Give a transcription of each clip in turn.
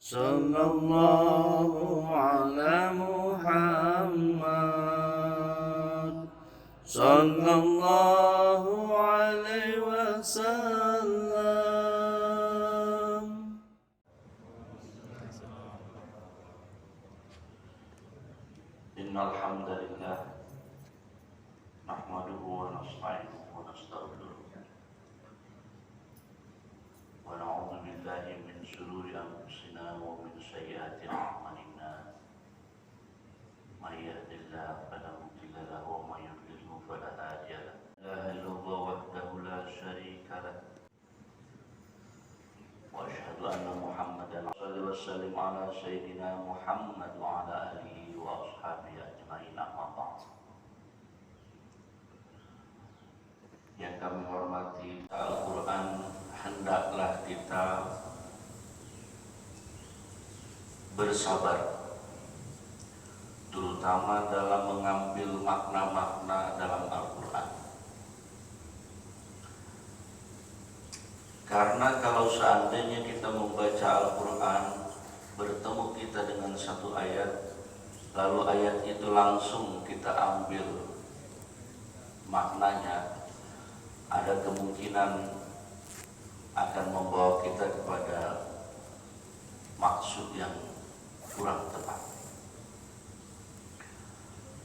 Sallallahu ala Muhammad. Sallallahu alaihi wasallam. Innal hamdalillah nahmaduhu wa nasta'inuhu wa nastaghfiruh wa na'udzu billahi min shururi anfusina wa min sayyiati a'malina. May yahdihillahu fala mudilla lahu wa may yudlilhu fala hadiya lahu. La ilaha illallah wahdahu la syarika lahu wa asyhadu anna Muhammadan sallallahu alaihi wasallam ala sayyidina Muhammad wa ala alihi wa ashabihi ajma'in, amma ba'd. Yang kami hormati, Al-Quran hendaklah kita bersabar, terutama dalam mengambil makna-makna dalam Al-Quran. Karena kalau seandainya kita membaca Al-Quran, bertemu kita dengan satu ayat, lalu ayat itu langsung kita ambil maknanya, ada kemungkinan akan membawa kita kepada maksud yang kurang tepat.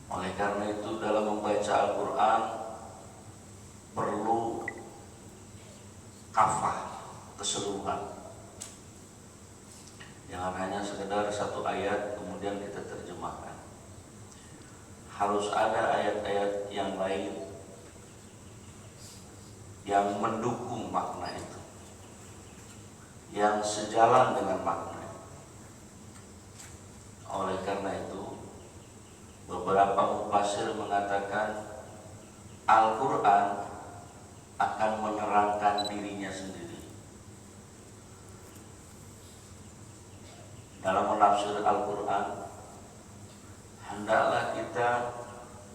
Oleh karena itu, dalam membaca Al-Quran perlu kafah, keseluruhan. Jangan hanya sekedar satu ayat kemudian kita terjemahkan. Harus ada ayat-ayat yang lain yang mendukung makna itu, yang sejalan dengan makna. Oleh karena itu, beberapa mufassir mengatakan Al-Quran akan menerangkan dirinya sendiri. Dalam menafsir Al-Quran, hendaklah kita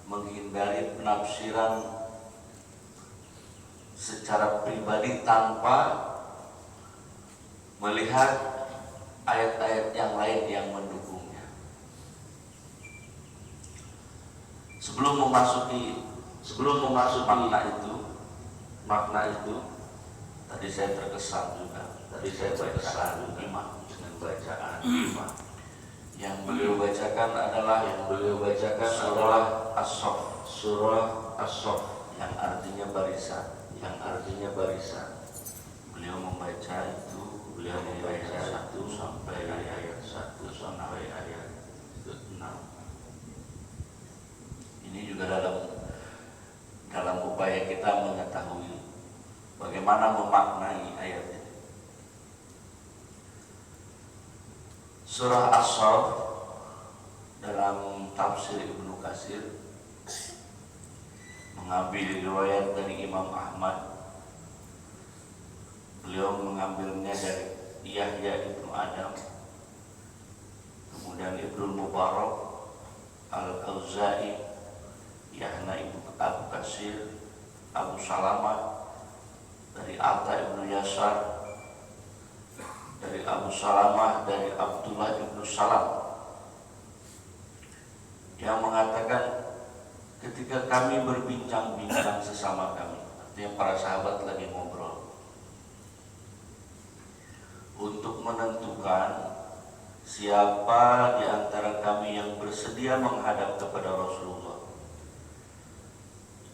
menghindari penafsiran secara pribadi tanpa melihat ayat-ayat yang lain yang mendukungnya. Sebelum memasuki makna itu, tadi saya terkesan juga. Imam dengan bacaan imam. Yang beliau bacakan adalah surah As-Saff yang artinya barisan. Beliau membaca itu, ayat 1 sampai ayat 6. Ini juga dalam upaya kita mengetahui bagaimana memaknai ayat ini. Surah As-Saff dalam tafsir Ibnu Katsir mengambil riwayat dari Imam Ahmad. Beliau mengambilnya dari Yahya ibnu Adam, kemudian Ibnu Mubarak, Al-Auza'i, Yahna ibnu Abu Katsir, Abu Salamah, dari Atta ibnu Yasar, dari Abu Salamah, dari Abdullah ibnu Salam, yang mengatakan ketika kami berbincang-bincang sesama kami, artinya para sahabat lagi ngobrol, untuk menentukan siapa di antara kami yang bersedia menghadap kepada Rasulullah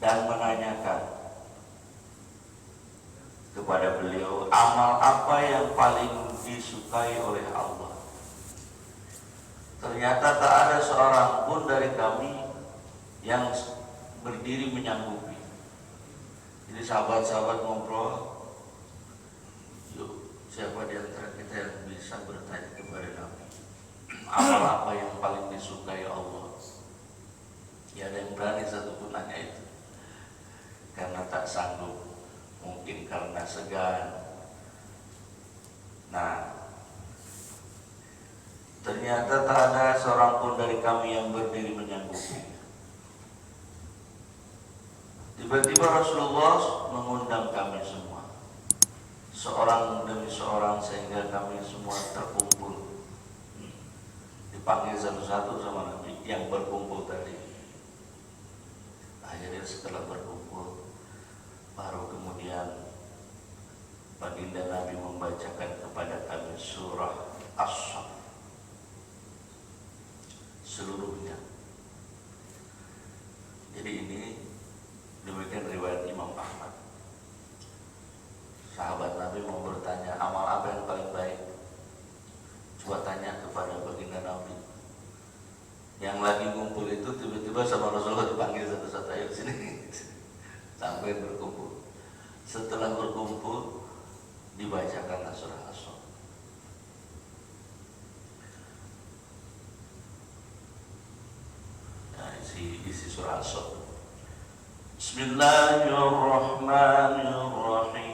dan menanyakan kepada beliau amal apa yang paling disukai oleh Allah. Ternyata tak ada seorang pun dari kami yang berdiri menyanggupi. Jadi sahabat-sahabat ngobrol, yuk siapa di antara kita yang bisa bertanya kepada Nabi, amal apa yang paling disukai Allah? Ya ada yang berani satupun nanya itu, karena tak sanggup, mungkin karena segan. Nah, ternyata tak ada seorang pun dari kami yang berdiri menyanggupi. Tiba-tiba Rasulullah mengundang kami semua, seorang demi seorang, sehingga kami semua terkumpul dipanggil satu-satu sama Nabi yang berkumpul tadi. Akhirnya setelah berkumpul, baru kemudian baginda Nabi membacakan kepada kami surah As-Saff seluruhnya. Jadi ini demikian riwayat Imam Ahmad. Sahabat Nabi mau bertanya, amal apa yang paling baik? Coba tanya kepada baginda Nabi. Yang lagi ngumpul itu tiba-tiba sama Rasulullah dipanggil satu-satu, ayo sini. Sampai berkumpul. Setelah berkumpul dibacakanlah surah As-Saff. Nah, isi surah As-Saff. Bismillahirrahmanirrahim.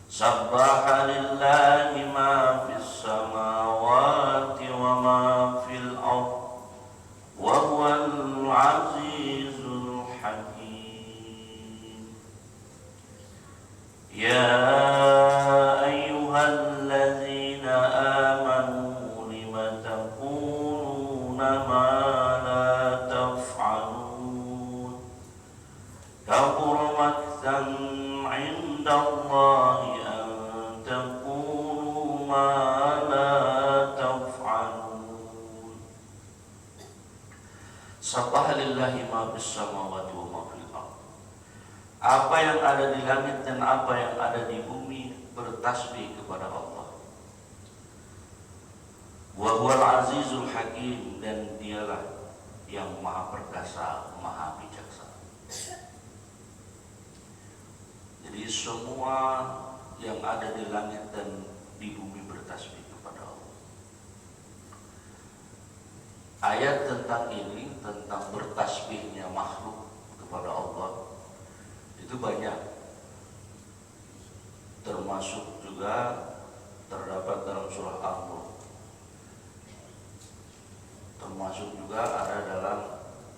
Sabbaha lillahi ma fis samawati wa ma fil ardh wa huwal azizul hakim. Ya ayyuhalladzina amanu lima taquluna ma la taf'alun. Kabura maktan 'indallahi an taqulu ma la taf'alun. Sabbaha lillahi ma fis samawati wa ma fil ardh. Apa yang ada di langit dan apa yang ada di bumi bertasbih kepada Allah. Wa huwal azizul hakim, dan dialah yang maha perkasa, maha bijaksana. Jadi semua yang ada di langit dan di bumi bertasbih kepada Allah. Ayat tentang ini, tentang bertasbihnya makhluk kepada Allah, itu banyak. Termasuk juga terdapat dalam surah Al-Mulk. Termasuk juga ada dalam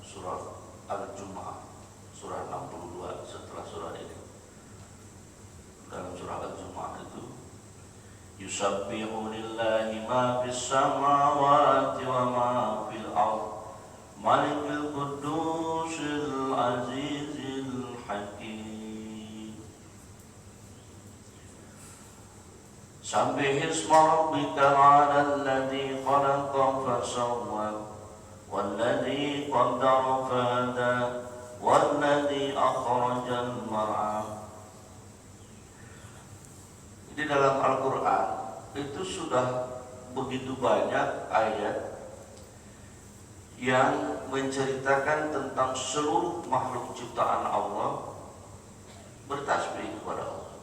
surah Al-Jumu'ah, surah 62 setelah surah ini. Dalam surah Al-Jumu'ah itu, yusabbihu lillahi ma fis samawati wa ma fil ardh malikul qudusil azizil hakim. Sabbih isma rabbika 'alal ladzi khalaqa fasawwa walladzi qaddara fahada walladzi akhrajal mar'a. Jadi dalam Al-Quran itu sudah begitu banyak ayat yang menceritakan tentang seluruh makhluk ciptaan Allah bertasbih kepada Allah.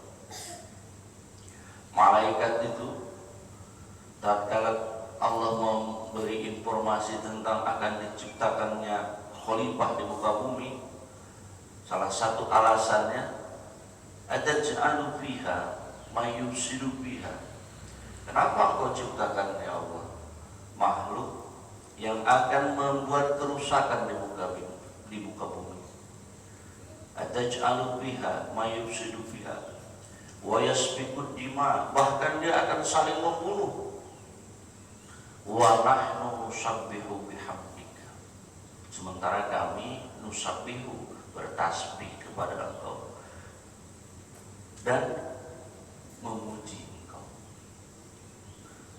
Malaikat itu tatkala Allah memberi informasi tentang akan diciptakannya khalifah di muka bumi, salah satu alasannya ataj'alu fiha mayufsidu fiha. Kenapa Engkau ciptakan ya Allah makhluk yang akan membuat kerusakan di muka bumi? Ataj'alu fiha mayufsidu fiha wa yasfikud dima, bahkan dia akan saling membunuh. Wa nahnu nusabbihu bihamdika, sementara kami nusabbihu bertasbih kepada Engkau dan memuji Engkau.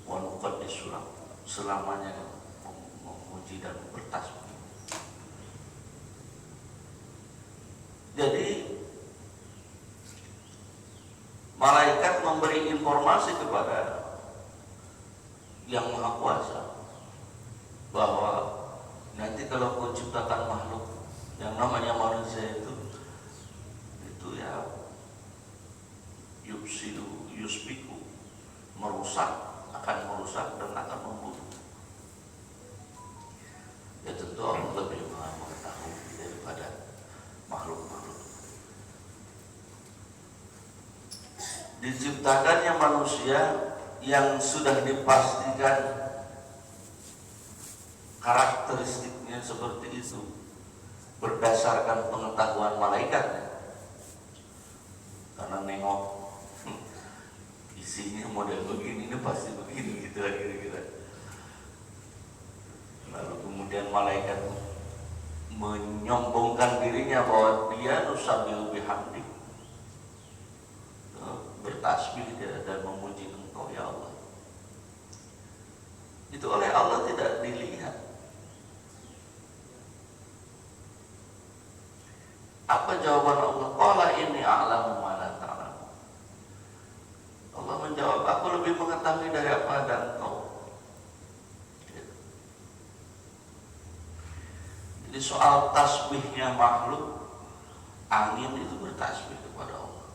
Wa nuqaddisu lak, selamanya memuji dan bertasbih. Jadi malaikat memberi informasi kepada yang Maha Kuasa bahwa nanti kalau Kau ciptakan makhluk yang namanya manusia itu ya yufsidu yusbiku, merusak, akan merusak dan akan membunuh. Ya tentu Allah lebih mengetahui daripada makhluk-makhluk. Diciptakannya manusia yang sudah dipastikan karakteristiknya seperti itu berdasarkan pengetahuan malaikatnya. Karena nengok isinya model begini, ini pasti begini gitu kira-kira. kemudian malaikat menyombongkan dirinya bahwa dia nusabbihu bihamdi, bertasbih dia dan memuji Engkau ya Allah. Itu oleh Allah tidak dilihat. Apa jawaban Allah? Qala inni a'lamu ma la ta'lamun. Allah menjawab, aku lebih mengetahui dari apa ada engkau. Jadi soal tasbihnya makhluk, angin itu bertasbih kepada Allah.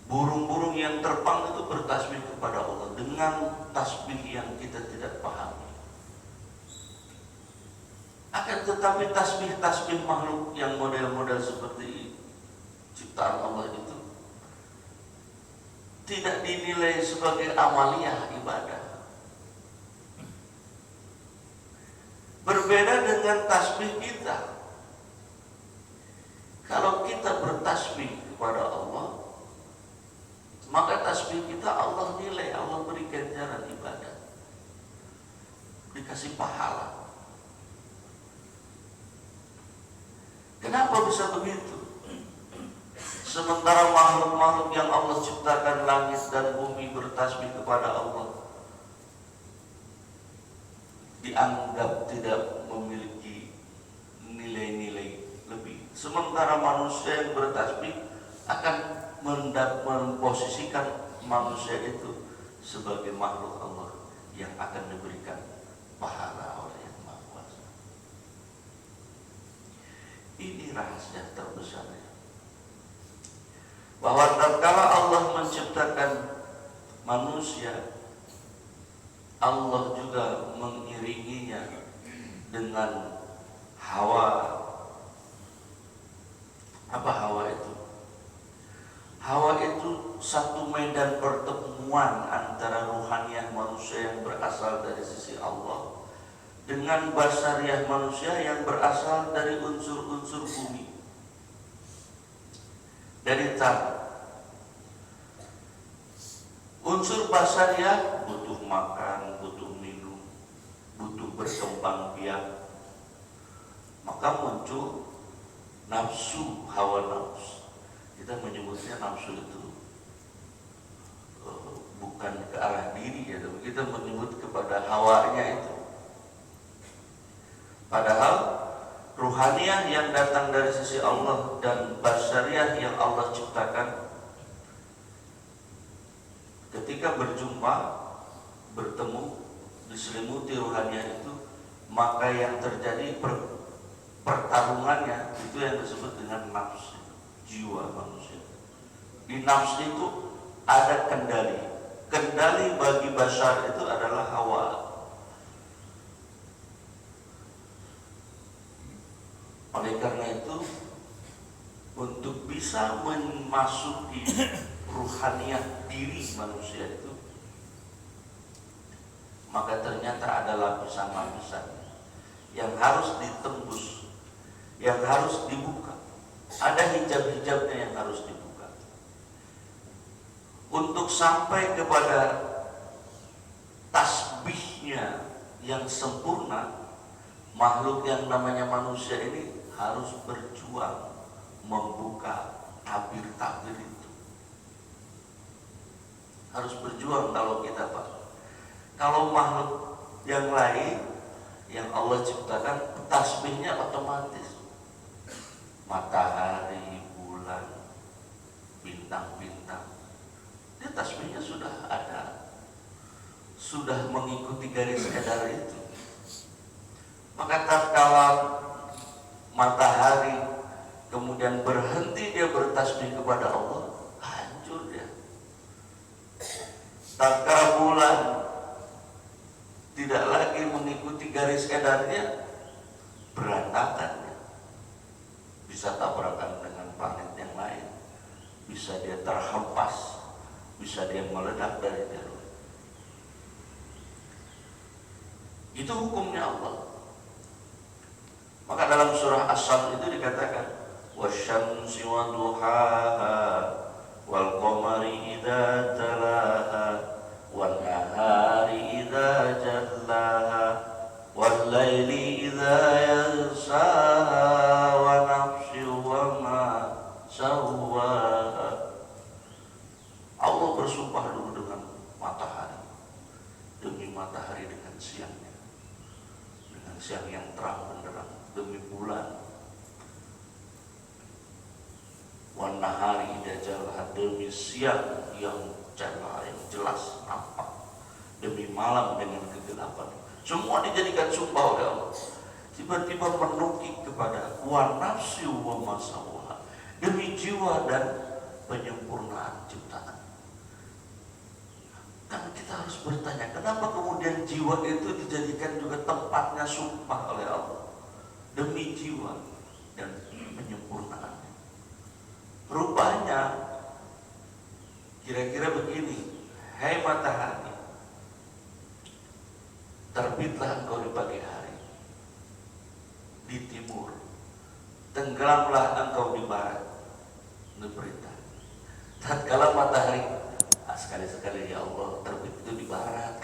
Burung-burung yang terbang itu bertasbih kepada Allah dengan tasbih yang kita tidak pahami. Akan tetapi tasbih-tasbih makhluk yang model-model seperti ciptaan Allah itu tidak dinilai sebagai amaliyah ibadah. Berbeda dengan tasbih kita. Kalau kita bertasbih kepada Allah, maka tasbih kita Allah nilai, Allah beri ganjaran ibadah, dikasih pahala. Kenapa bisa begitu? Sementara makhluk-makhluk yang Allah ciptakan, langit dan bumi, bertasbih kepada Allah, dianggap tidak memiliki nilai-nilai lebih. Sementara manusia yang bertasbih akan memposisikan manusia itu sebagai makhluk Allah yang akan diberikan pahala oleh Yang Maha Kuasa. Ini rahasia terbesarnya, bahwa tatkala Allah menciptakan manusia, Allah juga mengiringinya dengan hawa. Apa hawa itu? Hawa itu satu medan pertemuan antara ruhaniyah manusia yang berasal dari sisi Allah dengan basariah manusia yang berasal dari unsur-unsur bumi, dari tanah. Unsur basariah butuh makan, butuh minum, butuh berkembang biak, maka muncul nafsu, hawa nafsu. Kita menyebutnya nafsu itu bukan ke arah diri ya, tapi kita menyebut kepada hawanya itu. Padahal ruhaniyah yang datang dari sisi Allah dan basariah yang Allah ciptakan, ketika berjumpa, bertemu, diselimuti ruhaniyah itu, maka yang terjadi pertarungannya itu yang disebut dengan nafsu, jiwa manusia. Di nafsu itu ada kendali. Kendali bagi basar itu adalah hawa. Oleh karena itu, untuk bisa memasuki ruhaniyah diri manusia itu, maka ternyata ada lapisan-lapisan yang harus ditembus, yang harus dibuka. Ada hijab-hijabnya yang harus dibuka. Untuk sampai kepada tasbihnya yang sempurna, makhluk yang namanya manusia ini harus berjuang membuka tabir-tabir itu. Harus berjuang kalau kita Pak. Kalau makhluk yang lain yang Allah ciptakan, tasbihnya otomatis. Matahari, bulan, bintang-bintang, dia tasbihnya sudah ada, sudah mengikuti garis edar itu. Maka tatkala matahari kemudian berhenti dia bertasbih kepada Allah, hancur dia. Tatkala bulan tidak lagi mengikuti garis edarnya, berantakan dia. Bisa tabrakan dengan planet yang lain, bisa dia terhempas, bisa dia meledak dari jalur. Itu hukumnya Allah. Maka dalam surah As-Saff itu dikatakan, wasyamsi wa duhaha wal qamari idza talaha wan nahari idza jallaha wal laili sawwaha. Allah bersumpah dulu dengan matahari, demi matahari dengan siangnya, dengan siang yang terang benderang, demi bulan, wan nahari idza jalaha, demi siang yang cerah, yang jelas nampak, demi malam dengan kegelapan. Semua dijadikan sumpah oleh Allah. Tiba-tiba menukik kepada wa nafsi wa ma sawwaha, demi jiwa dan penyempurnaan ciptaan. Kan kita harus bertanya, kenapa kemudian jiwa itu dijadikan juga tempatnya sumpah oleh Allah? Demi jiwa dan penyempurnaannya. Rupanya kira-kira begini, hai matahari, terbitlah engkau di pagi hari di timur, tenggelamlah engkau di barat. Ini berita. Tatkala matahari sekali-sekali ya Allah terbit itu di barat,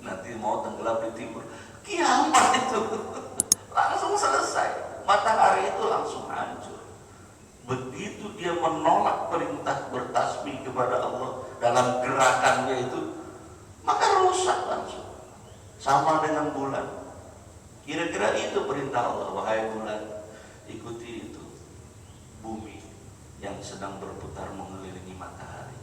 nanti mau tenggelam di timur, kiamat itu langsung selesai. Matahari itu langsung hancur. Begitu dia menolak perintah bertasbih kepada Allah dalam gerakannya itu, maka rusak langsung. Sama dengan bulan. Kira-kira itu perintah Allah, wahai bulan, ikuti itu bumi yang sedang berputar mengelilingi matahari.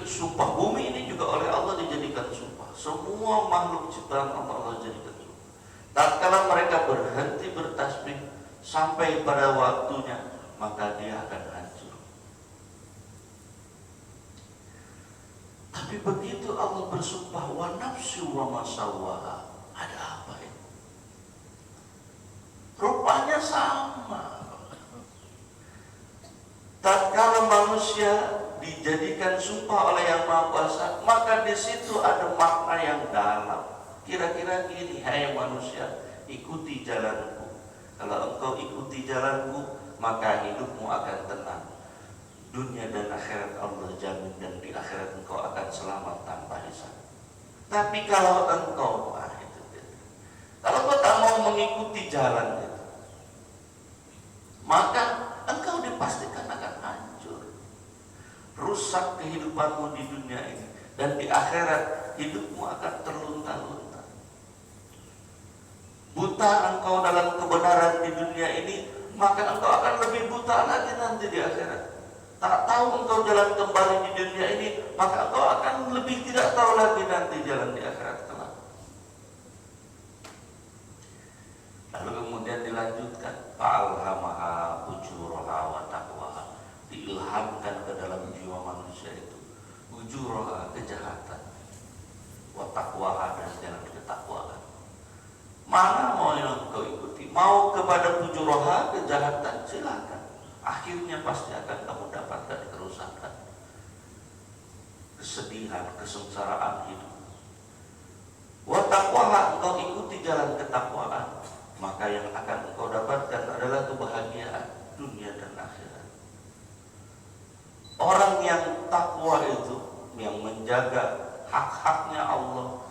Sumpah bumi ini juga oleh Allah dijadikan sumpah. Semua makhluk ciptaan Allah jadikan sumpah. Tatkala mereka berhenti bertasbih sampai pada waktunya, maka dia akan hancur. Tapi begitu Allah bersumpah wa nafsi wa ma sawwaha, ada apa ini? Rupanya sama. Tatkala manusia dijadikan sumpah oleh Yang Maha Kuasa, maka di situ ada makna yang dalam. Kira-kira gini, hai manusia, ikuti jalanku. Kalau engkau ikuti jalanku, maka hidupmu akan tenang. Dunia dan akhirat Allah jamin, dan di akhirat engkau akan selamat tanpa hisab. Tapi kalau engkau, kalau engkau tak mau mengikuti jalan itu, maka engkau dipastikan akan hancur. Rusak kehidupanmu di dunia ini, dan di akhirat hidupmu akan terlunta-lunta. Buta engkau dalam kebenaran di dunia ini, maka engkau akan lebih buta lagi nanti di akhirat. Tak tahu engkau jalan kembali di dunia ini, maka engkau akan lebih tidak tahu lagi nanti jalan di akhirat kelak. Lalu kemudian dilanjutkan, fa'alhamaha fujuraha wa taqwaha, diilhamkan ke dalam jiwa manusia itu fujuraha, kejahatan, wa taqwaha, dan jalan ketakwaan. Mana mau yang engkau ikuti? Mau kepada fujuraha, kejahatan, silakan. Akhirnya pasti akan kamu dapatkan kerusakan, kesedihan, kesengsaraan hidup. Wa taqwaha, engkau ikuti jalan ketakwaan, maka yang akan engkau dapatkan adalah kebahagiaan dunia dan akhirat. Orang yang takwa itu, yang menjaga hak-haknya Allah,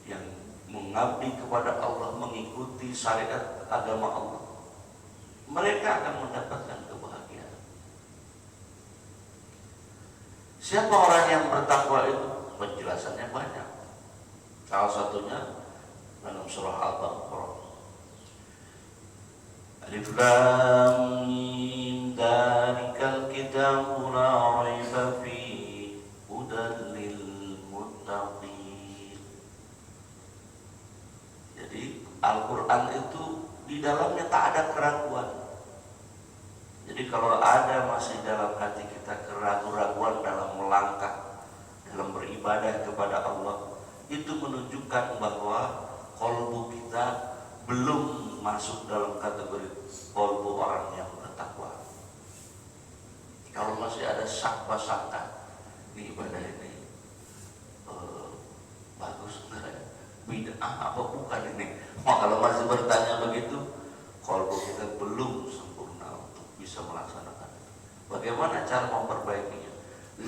yang mengabdi kepada Allah, mengikuti syariat agama Allah, mereka akan mendapatkan kebahagiaan. Siapa orang yang bertakwa itu? Penjelasannya banyak. Salah satunya dalam surah Al-Baqarah. Alif Lam Mim, dzalikal kitabu la raiba fihi hudan lil muttaqin. Jadi Al-Quran itu di dalamnya tak ada keraguan. Jadi kalau ada masih dalam hati kita keraguan-raguan dalam melangkah, dalam beribadah kepada Allah, itu menunjukkan bahwa kolbu kita belum masuk dalam kategori kolbu orang yang bertakwa. Kalau masih ada sangka-sangka, ini ibadah ini bagus enggak ya? Bid'ah apa bukan ini? Kalau masih bertanya begitu, kolbu kita belum sempurna untuk bisa melaksanakan itu. Bagaimana cara memperbaikinya?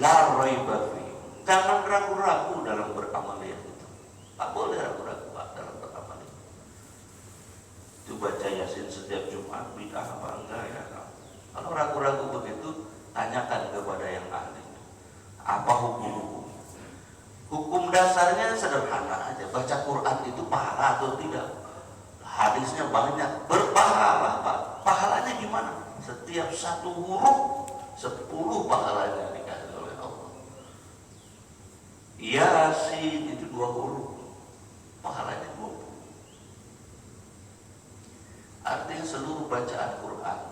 La raiba fi. Jangan ragu-ragu dalam beramal itu. Tak boleh ragu-ragu dalam beramal itu. Itu baca Yasin setiap Jumat, bid'ah apa Kalau ragu-ragu begitu, tanyakan kepada yang ahli. Apa hukum? Hukum dasarnya sederhana aja. Baca Quran itu pahala atau tidak? Hadisnya banyak. Berpahala, Pak. Pahalanya gimana? Setiap satu huruf 10 pahalanya dikasih oleh Allah. Yasin itu 2 huruf, pahalanya 20. Artinya seluruh bacaan Quran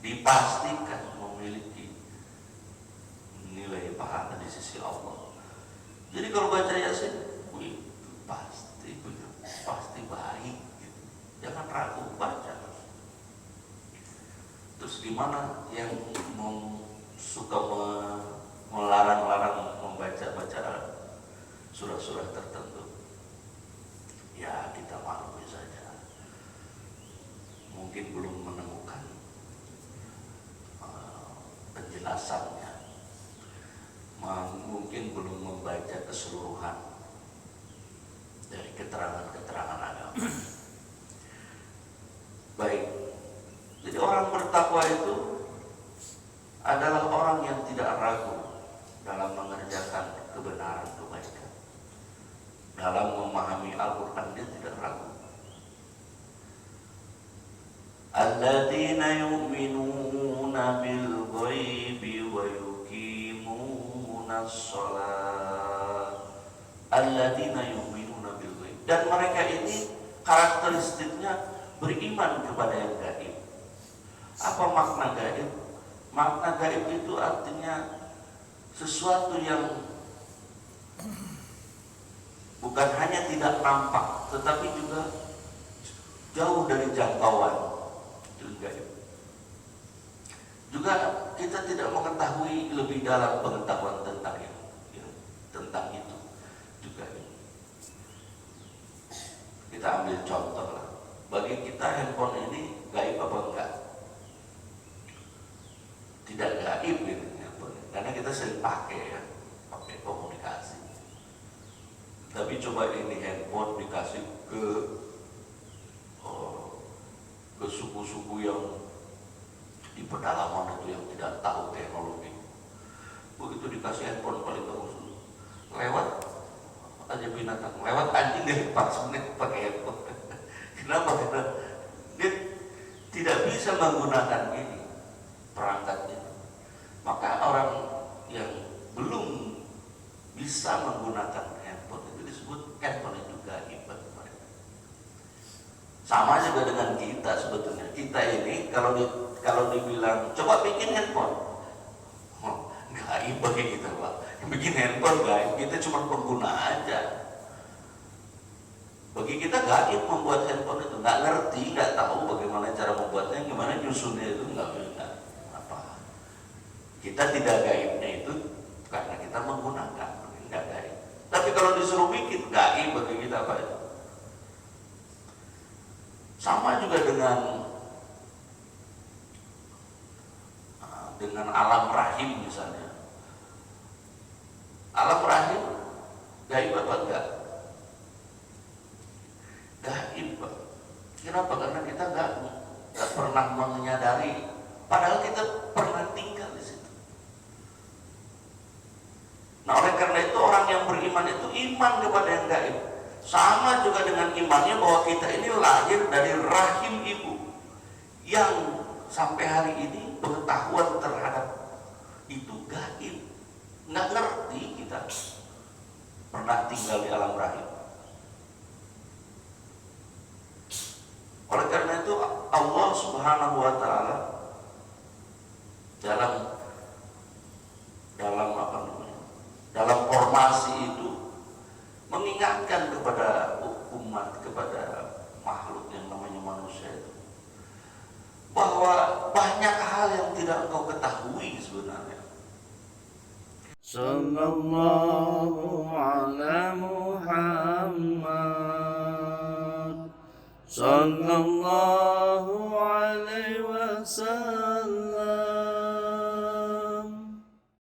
dipastikan memiliki nilai pahala di sisi Allah. Jadi kalau baca Yasin, wih, pasti baik. Gitu. Jangan ragu baca. Terus gimana yang suka melarang-larang membaca surah-surah tertentu? Ya kita maklumi saja. Mungkin belum menemukan penjelasannya. Mungkin belum membaca keseluruhan dari keterangan-keterangan agama. Baik. Jadi orang bertakwa itu adalah orang yang tidak ragu dalam mengerjakan kebenaran kebaikan. Dalam memahami Al-Quran dia tidak ragu. Alladzina yu'minuna bil ghaibi wa yuqimuna shalah. Alladzina yu'minuna bil ghaib. Dan mereka ini karakteristiknya beriman kepada yang gaib. Apa makna gaib? Makna gaib itu artinya sesuatu yang bukan hanya tidak nampak, tetapi juga jauh dari jangkauan. Itu gaib. Juga kita tidak mengetahui lebih dalam pengetahuan tentang itu, tentang itu juga. Kita ambil contoh lah. Bagi kita handphone ini gaib apa enggak? Tidak gaib gitu, karena kita sering pakai komunikasi. Tapi coba ini handphone dikasih ke suku-suku yang di pedalaman itu yang tidak tahu teknologi. Begitu dikasih handphone paling bagus, lewat aja binatang, lewat anjing dia pas menit pakai handphone. Kenapa? Karena dia tidak bisa menggunakan ini perangkatnya. Maka orang yang belum bisa menggunakan handphone itu disebut handphone itu gaib bagi mereka. Sama juga dengan kita sebetulnya. Kita ini kalau dibilang coba bikin handphone, gaib bagi kita, Pak. Bikin handphone gaib, kita cuma pengguna aja. Bagi kita gaib membuat handphone itu, nggak ngerti, nggak tahu bagaimana cara membuatnya, gimana nyusunnya itu nggak bisa. Kita tidak gaibnya itu karena kita menggunakan, nggak gaib. Tapi kalau disuruh bikin, gaib bagi kita apa itu? Sama juga dengan alam rahim misalnya. Alam rahim gaib apa enggak? Gaib, Pak. Kenapa? Karena kita nggak pernah menyadari. Padahal kita pernah tinggal di situ. Nah, oleh karena itu orang yang beriman itu iman kepada yang gaib. Sama juga dengan imannya bahwa kita ini lahir dari rahim ibu yang sampai hari ini pengetahuan terhadap itu gaib. Nggak ngerti kita pernah tinggal di alam rahim. Oleh karena itu Allah Subhanahu wa Ta'ala dalam formasi itu mengingatkan kepada umat, kepada makhluk yang namanya manusia itu, bahwa banyak hal yang tidak engkau ketahui sebenarnya. Sallallahu ala Muhammad, sallallahu alaihi wasallam.